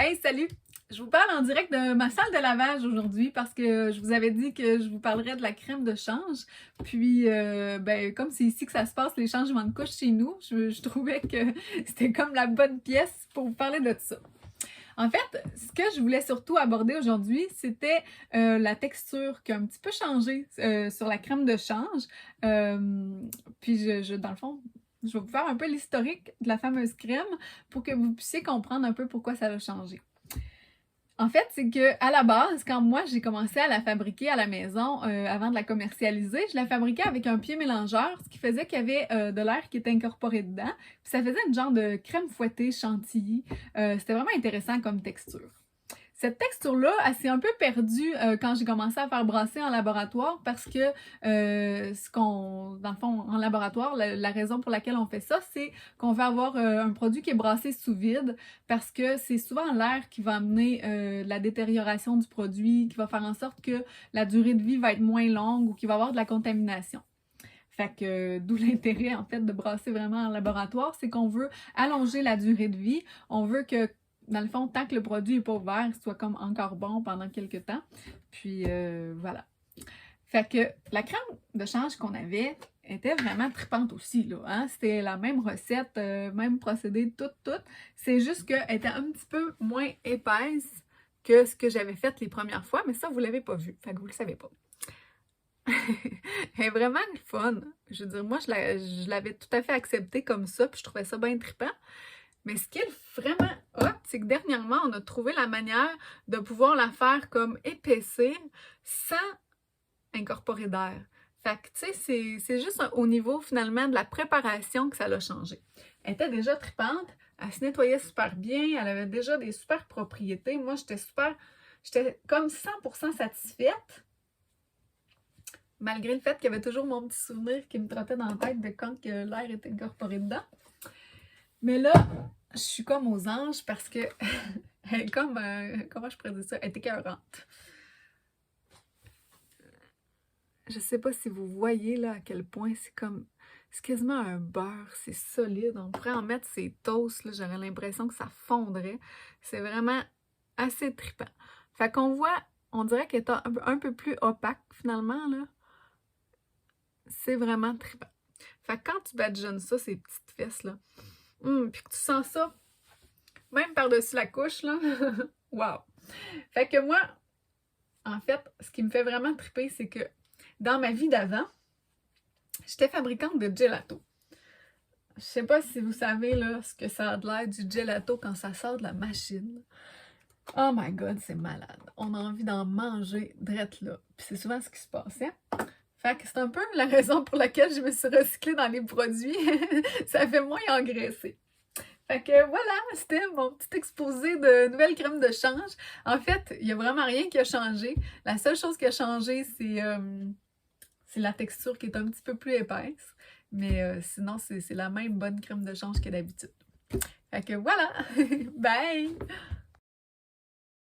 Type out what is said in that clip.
Hey, salut! Je vous parle en direct de ma salle de lavage aujourd'hui parce que je vous avais dit que je vous parlerais de la crème de change. Puis, comme c'est ici que ça se passe, les changements de couche chez nous, je trouvais que c'était comme la bonne pièce pour vous parler de ça. En fait, ce que je voulais surtout aborder aujourd'hui, c'était la texture qui a un petit peu changé sur la crème de change. Dans le fond, je vais vous faire un peu l'historique de la fameuse crème pour que vous puissiez comprendre un peu pourquoi ça a changé. En fait, c'est que à la base, quand moi j'ai commencé à la fabriquer à la maison, avant de la commercialiser, je la fabriquais avec un pied mélangeur, ce qui faisait qu'il y avait de l'air qui était incorporé dedans. Puis ça faisait une genre de crème fouettée chantilly. C'était vraiment intéressant comme texture. Cette texture-là, elle s'est un peu perdue quand j'ai commencé à faire brasser en laboratoire parce que dans le fond, en laboratoire, la raison pour laquelle on fait ça, c'est qu'on veut avoir un produit qui est brassé sous vide parce que c'est souvent l'air qui va amener la détérioration du produit, qui va faire en sorte que la durée de vie va être moins longue ou qu'il va y avoir de la contamination. Fait que d'où l'intérêt en fait de brasser vraiment en laboratoire, c'est qu'on veut allonger la durée de vie. On veut que dans le fond, tant que le produit n'est pas ouvert, il soit comme encore bon pendant quelques temps. Puis voilà. Fait que la crème de change qu'on avait était vraiment tripante aussi, là. Hein? C'était la même recette, même procédé, tout. C'est juste qu'elle était un petit peu moins épaisse que ce que j'avais fait les premières fois, mais ça, vous ne l'avez pas vu. Fait que vous ne le savez pas. Elle est vraiment le fun. Je veux dire, moi, je l'avais tout à fait accepté comme ça, puis je trouvais ça bien trippant. Mais ce qui est vraiment hot, c'est que dernièrement, on a trouvé la manière de pouvoir la faire comme épaissir sans incorporer d'air. Fait que, tu sais, c'est juste au niveau, finalement, de la préparation que ça l'a changé. Elle était déjà trippante, elle se nettoyait super bien, elle avait déjà des super propriétés. Moi, j'étais comme 100% satisfaite, malgré le fait qu'il y avait toujours mon petit souvenir qui me trottait dans la tête de quand que l'air était incorporé dedans. Mais là, je suis comme aux anges parce que elle est comme, comment je pourrais dire ça, elle est écœurante. Je sais pas si vous voyez là à quel point c'est quasiment un beurre, c'est solide. On pourrait en mettre ses toasts, là, j'aurais l'impression que ça fondrait. C'est vraiment assez trippant. Fait qu'on voit, on dirait qu'elle est un peu plus opaque finalement, là. C'est vraiment trippant. Fait que quand tu badigeonnes ça, ces petites fesses, là, puis que tu sens ça, même par-dessus la couche, là, wow! Fait que moi, en fait, ce qui me fait vraiment triper, c'est que dans ma vie d'avant, j'étais fabricante de gelato. Je sais pas si vous savez là, ce que ça a de l'air du gelato quand ça sort de la machine. Oh my god, c'est malade. On a envie d'en manger drette là. Puis c'est souvent ce qui se passait. Fait que c'est un peu la raison pour laquelle je me suis recyclée dans les produits. Ça fait moins engraisser. Fait que voilà, c'était mon petit exposé de nouvelles crèmes de change. En fait, il n'y a vraiment rien qui a changé. La seule chose qui a changé, c'est la texture qui est un petit peu plus épaisse. Mais sinon, c'est la même bonne crème de change que d'habitude. Fait que voilà! Bye!